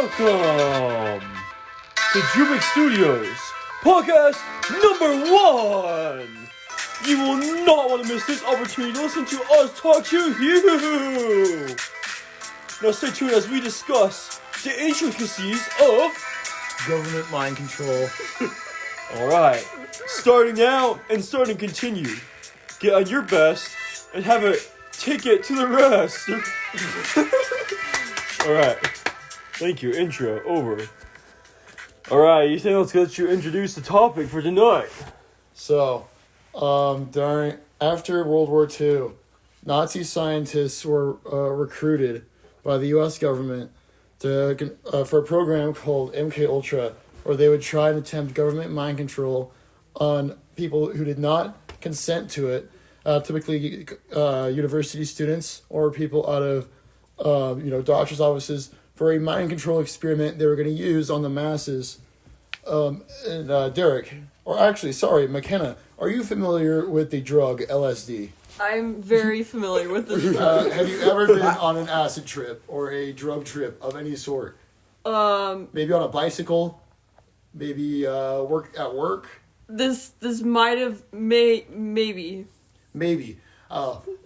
Welcome to Jubik Studios, podcast number 1. You will not want to miss this opportunity to listen to us talk to you. Now stay tuned as we discuss the intricacies of government mind control. Alright, starting now and starting continued. Get on your best and have it take it to the rest. Alright, thank you. Intro over. Alright, you think let's get you introduce the topic for tonight. So, after World War II, Nazi scientists were recruited by the U.S. government for a program called MK Ultra, where they would try and attempt government mind control on people who did not consent to it, typically university students or people out of doctor's offices, for a mind control experiment they were going to use on the masses. Derek, McKenna, are you familiar with the drug LSD? I'm very familiar with the drug. Have you ever been on an acid trip or a drug trip of any sort? Maybe on a bicycle? Maybe work at work? This might have maybe. Maybe.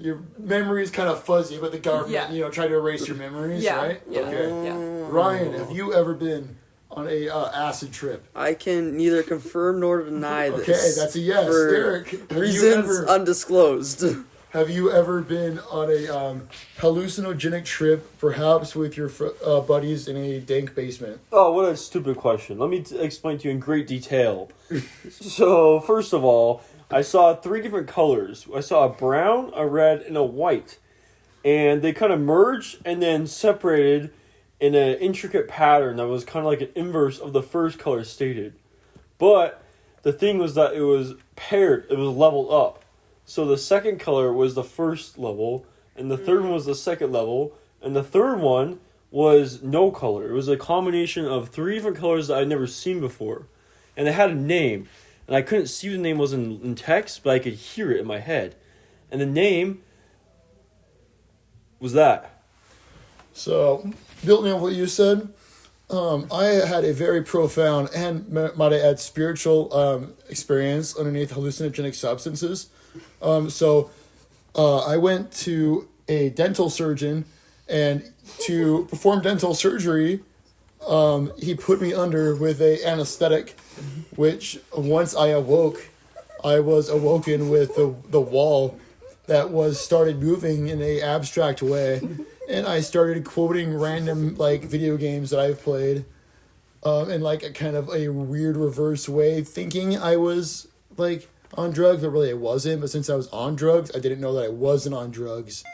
Your memory is kind of fuzzy, but the government, try to erase your memories, right? Yeah. Okay. Yeah. Ryan, have you ever been on a acid trip? I can neither confirm nor deny this. Okay, that's a yes. For Derek, reasons undisclosed. Have you ever been on a hallucinogenic trip, perhaps with your buddies in a dank basement? Oh, what a stupid question. Let me explain to you in great detail. So, first of all, I saw 3 different colors. I saw a brown, a red, and a white. And they kind of merged and then separated in an intricate pattern that was kind of like an inverse of the first color stated. But the thing was that it was paired. It was leveled up. So the second color was the first level, and the third one was the second level, and the third one was no color. It was a combination of 3 different colors that I'd never seen before. And it had a name. And I couldn't see what the name was in text, but I could hear it in my head. And the name was that. So, building on what you said, I had a very profound and, might I add, spiritual experience underneath hallucinogenic substances. I went to a dental surgeon, and to perform dental surgery, he put me under with a anesthetic, which once I awoke, I was awoken with the wall that started moving in a abstract way, and I started quoting random video games that I've played, in a kind of a weird reverse way, thinking I was on drugs, but really I wasn't. But since I was on drugs, I didn't know that I wasn't on drugs.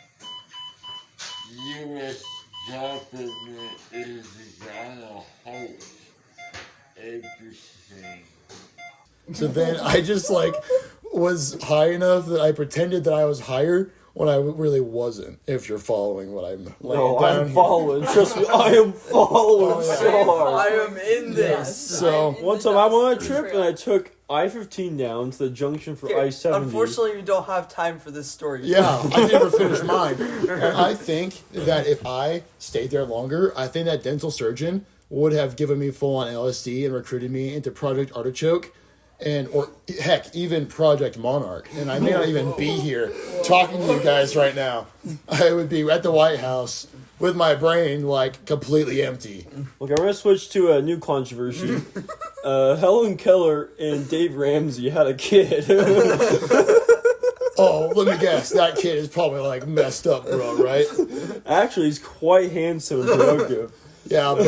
U.S. government is gonna host everything. So then I just was high enough that I pretended that I was higher when I really wasn't. If you're following what I'm laying down I'm following. Trust me, I am following so hard. I am in this. So One time I went on a trip and I took I-15 down to the junction for I-70. Unfortunately, we don't have time for this story. yeah, I never finished mine. And I think that if I stayed there longer, I think that dental surgeon would have given me full-on LSD and recruited me into Project Artichoke. Or heck, even Project Monarch. And I may not even be here talking to you guys right now. I would be at the White House with my brain completely empty. Look, I'm going to switch to a new controversy. Helen Keller and Dave Ramsey had a kid. Oh, let me guess. That kid is probably messed up, bro, right? Actually, he's quite handsome and productive. Yeah, but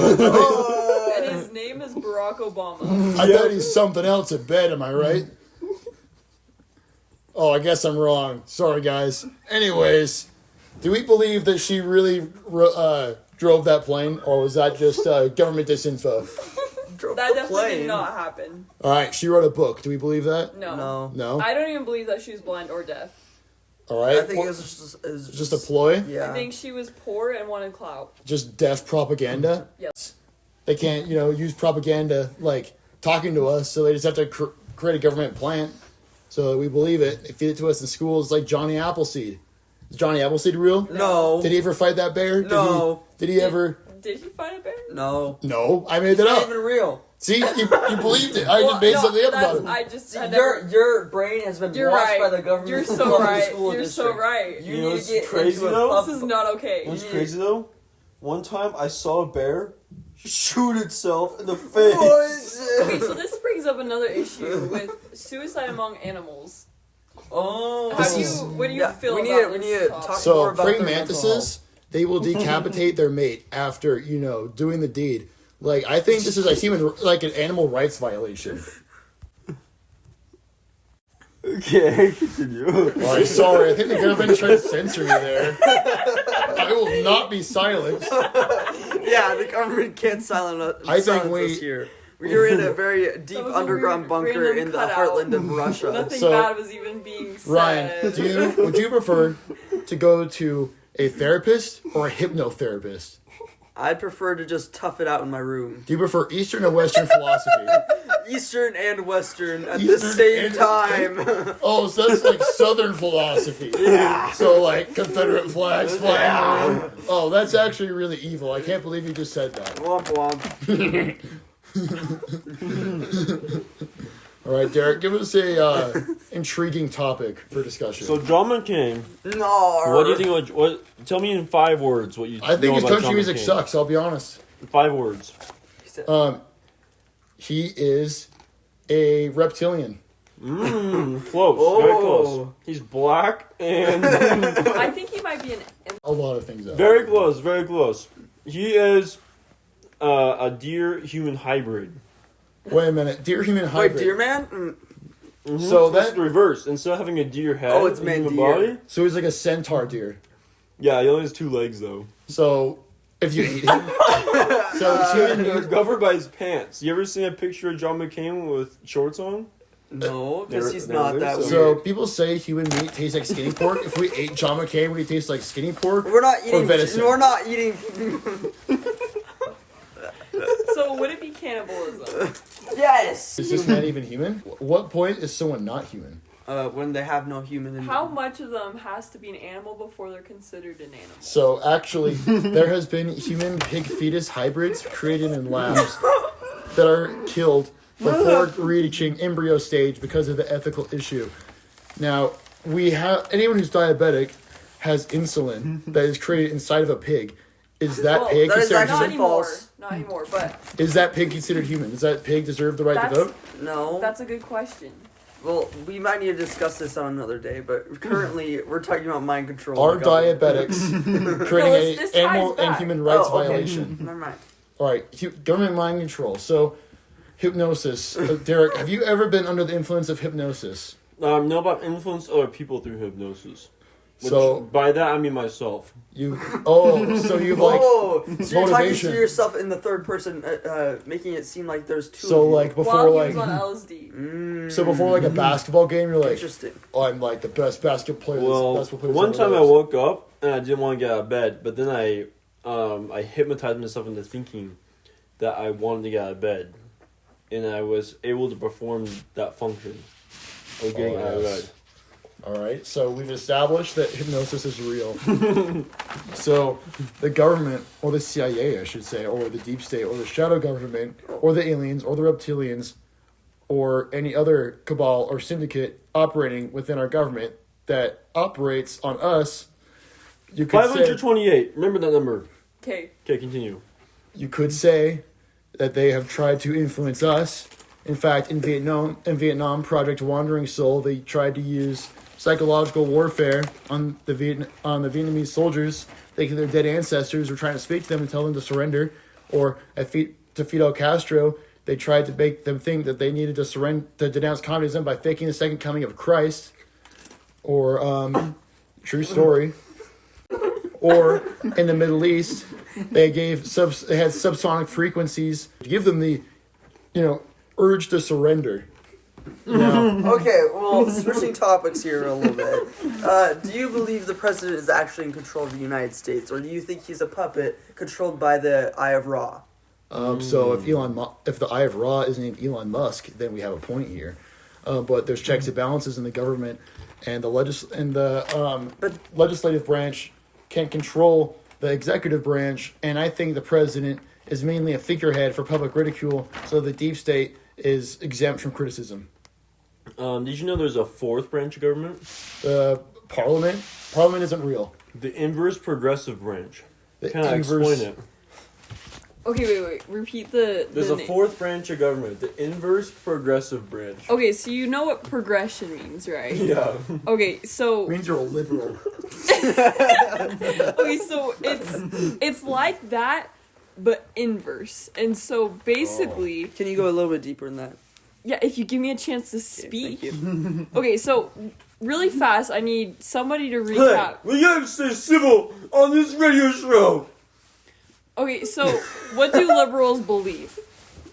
And his name is Barack Obama. I bet he's something else at bed, am I right? Oh, I guess I'm wrong. Sorry, guys. Anyways, do we believe that she really drove that plane, or was that just government disinfo? That definitely did not happen. All right, she wrote a book. Do we believe that? No. No? I don't even believe that she was blind or deaf. All right. I think it was just a ploy? Yeah. I think she was poor and wanted clout. Just deaf propaganda? Yes. They can't, use propaganda talking to us, so they just have to create a government plant so that we believe it. They feed it to us in schools like Johnny Appleseed. Is Johnny Appleseed real? No. Did he ever fight that bear? No. Did he ever did he find a bear? No. No, I made that It's not up. even real. See, you believed it. I just made something up about it. I just. See, I never, your brain has been you're washed right. by the government. You're of so the right. school You're district. so right. You You know need what's to get crazy, into though? a This is not okay. What's crazy though? One time I saw a bear shoot itself in the face. Okay, so this brings up another issue with suicide among animals. Oh. How do you? What do you feel we need about to this talk topic? So more about praying their mental mantises, they will decapitate their mate after doing the deed. Like I think this is an animal rights violation. Okay, continue. All right, sorry. I think the government tried to censor me there. I will not be silenced. Yeah, the government can't silence I think us here. We're in a very deep That was a underground weird bunker random in the cutout. heartland of Russia. Nothing So, bad was even being said. Ryan, would you prefer to go to a therapist or a hypnotherapist? I'd prefer to just tough it out in my room. Do you prefer Eastern or Western philosophy? Eastern and Western at Eastern the same and- time. Oh, so that's like Southern philosophy. Yeah. So like Confederate flags flying around. Oh, that's actually really evil. I can't believe you just said that. Womp womp. All right, Derek, give us a intriguing topic for discussion. So John McCain, No. what do you think? What? Tell me in 5 words what you. I think know his about country John music McCain. sucks. I'll be honest. 5 words. He is a reptilian. Close. Very Oh. close. He's black and I think he might be an. A lot of things. Though. very close. Very close. He is a deer-human hybrid. Wait a minute, deer human hybrid. Wait, deer man? So That's that the reverse. Instead of having a deer head, Oh, it's and human man-deer. body. so he's like a centaur deer. Yeah, he only has 2 legs though. So if you eat him, so They're covered by his pants. You ever seen a picture of John McCain with shorts on? No, because There- he's there not it that is. so weird. people say human meat tastes like skinny pork. If we ate John McCain, would he taste like skinny pork? We're not eating. venison. We're not eating. So would it be cannibalism? Yes. Is this man even human? What point is someone not human? When they have no human in How them. much of them has to be an animal before they're considered an animal? So actually, there has been human pig fetus hybrids created in labs that are killed before reaching embryo stage because of the ethical issue. Now, we have anyone who's diabetic has insulin that is created inside of a pig. Is that Well, pig that is considered Not actually human? anymore. false. Not anymore. But Is that pig considered human? Does that pig deserve the right to That's- vote? No. that's a good question. Well, we might need to discuss this on another day, but currently we're talking about mind control. Are and government. diabetics creating this an ties animal and back. human rights Oh, okay. violation? Never mind. All right, government mind control. So, hypnosis. Derek, have you ever been under the influence of hypnosis? Know about influence other people through hypnosis. Which, So- by that I mean myself. So you've like Oh, so you're talking motivation. to yourself in the third person, making it seem like there's two. so of you. like before While he like was on LSD. so before like a basketball game, you're like, Interesting. oh, I'm like the best basketball player. Well, basketball player one ever time I lived." woke up and I didn't want to get out of bed, but then I hypnotized myself into thinking that I wanted to get out of bed, and I was able to perform that function of getting out of yes. bed. All right, so we've established that hypnosis is real. So the government, or the CIA, I should say, or the deep state, or the shadow government, or the aliens, or the reptilians, or any other cabal or syndicate operating within our government that operates on us, you could say 528. Remember that number. Okay. Okay, continue. you could say that they have tried to influence us. In fact, in Vietnam, Project Wandering Soul, they tried to use psychological warfare on the Vietnamese soldiers, thinking their dead ancestors were trying to speak to them and tell them to surrender. Or to Fidel Castro, they tried to make them think that they needed to surrender, to denounce communism by faking the second coming of Christ. Or true story. Or in the Middle East, they had subsonic frequencies to give them the, urge to surrender. Now, Okay, well, switching topics here a little bit. Do you believe the president is actually in control of the United States, or do you think he's a puppet controlled by the Eye of Ra? so if the Eye of Ra is named Elon Musk, then we have a point here. But there's checks and balances in the government, and the legislative branch can control the executive branch, and I think the president is mainly a figurehead for public ridicule, so the deep state is exempt from criticism. Did you know there's a fourth branch of government? Parliament? Parliament isn't real. The inverse progressive branch. The Can I inverse- explain it? Okay, wait. Repeat the. There's a fourth branch of government, the inverse progressive branch. Okay, so you know what progression means, right? Yeah. Okay, so Means you're a liberal. okay, so it's like that, but inverse. And so basically, Can you go a little bit deeper in that? yeah, if you give me a chance to speak. Thank you. Okay, so really fast, I need somebody to Hey, recap. we have to stay civil on this radio show. Okay, so what do liberals believe?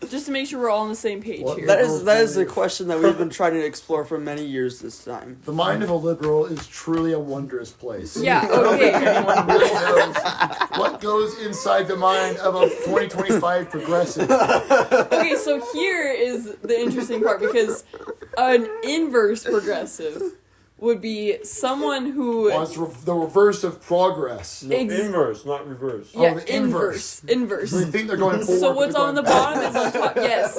Just to make sure we're all on the same page What? here. That is a question that we've been trying to explore for many years this time. The mind of a liberal is truly a wondrous place. Yeah, okay. Anyone really knows what goes inside the mind of a 2025 progressive. Okay, so here is the interesting part because an inverse progressive would be someone who Wants the reverse of progress. No, Ex- inverse, not reverse. yeah, the inverse. inverse. They think they're going forward. So but what's they're on the going bottom back. is on top. Yes,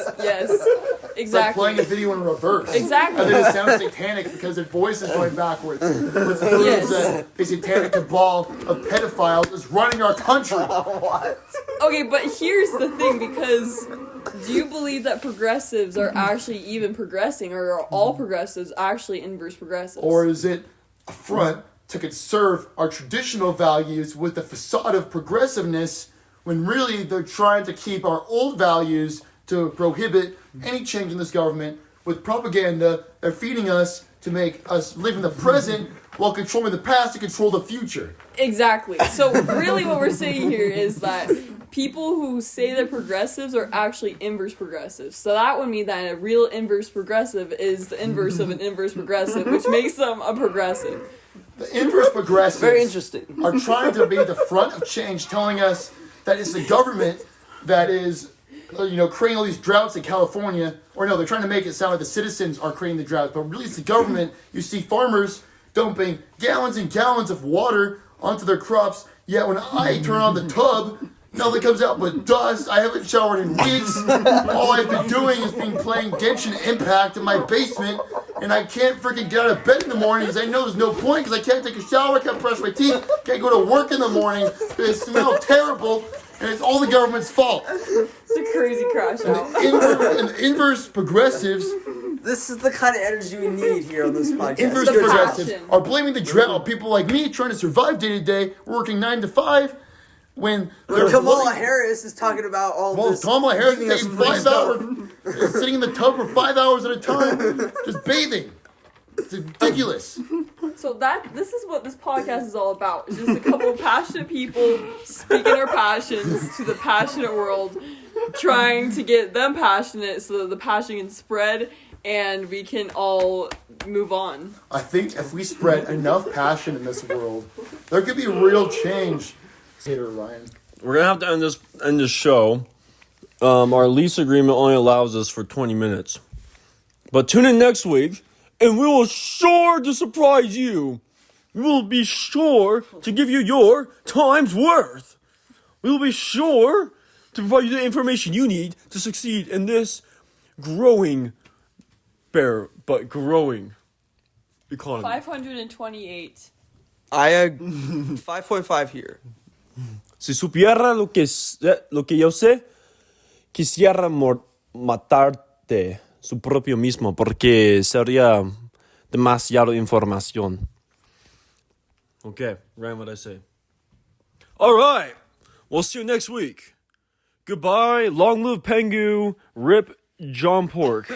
It's like playing exactly. a video in reverse. Exactly. And then it sounds satanic because their voice is going backwards. Which proves Yes. that a satanic cabal of pedophiles is running our country. Okay, but here's the thing because do you believe that progressives are actually even progressing or are all progressives actually inverse progressives? Or is it a front to conserve our traditional values with the facade of progressiveness when really they're trying to keep our old values to prohibit any change in this government with propaganda they're feeding us to make us live in the present while controlling the past to control the future. Exactly. So really what we're saying here is that people who say they're progressives are actually inverse progressives. So that would mean that a real inverse progressive is the inverse of an inverse progressive, which makes them a progressive. The inverse progressives Very interesting. are trying to be the front of change, telling us that it's the government that is, creating all these droughts in California. Or no, they're trying to make it sound like the citizens are creating the droughts, but really it's the government. You see farmers dumping gallons and gallons of water onto their crops, yet when I turn on the tub, nothing comes out but dust. I haven't showered in weeks. All I've been doing is been playing Genshin Impact in my basement, and I can't freaking get out of bed in the morning because I know there's no point because I can't take a shower, I can't brush my teeth, can't go to work in the morning because it smells terrible, and it's all the government's fault. It's a crazy crash out. And the inverse progressives, This is the kind of energy we need here on this podcast. inverse The progressives passion. are blaming the drought on people like me trying to survive day to day, working 9 to 5, when they're Kamala flooding- Harris is talking about all Well, this. Kamala Harris keeping us takes freezed 5 up. hours, sitting in the tub for 5 hours at a time, just bathing. It's ridiculous. So this is what this podcast is all about. It's just a couple of passionate people speaking our passions to the passionate world, trying to get them passionate so that the passion can spread and we can all move on. I think if we spread enough passion in this world, there could be real change. Later, Ryan. We're gonna have to end this show. Our lease agreement only allows us for 20 minutes. But tune in next week, and we will sure to surprise you. We will be sure to give you your time's worth. We will be sure to provide you the information you need to succeed in this growing economy. 528. I 5.5 here. Si supiera lo que yo sé, quisiera matarte su propio mismo porque sería demasiada información. Okay, Ryan, what I say? All right, we'll see you next week. Goodbye, long live Pengu, rip John Pork.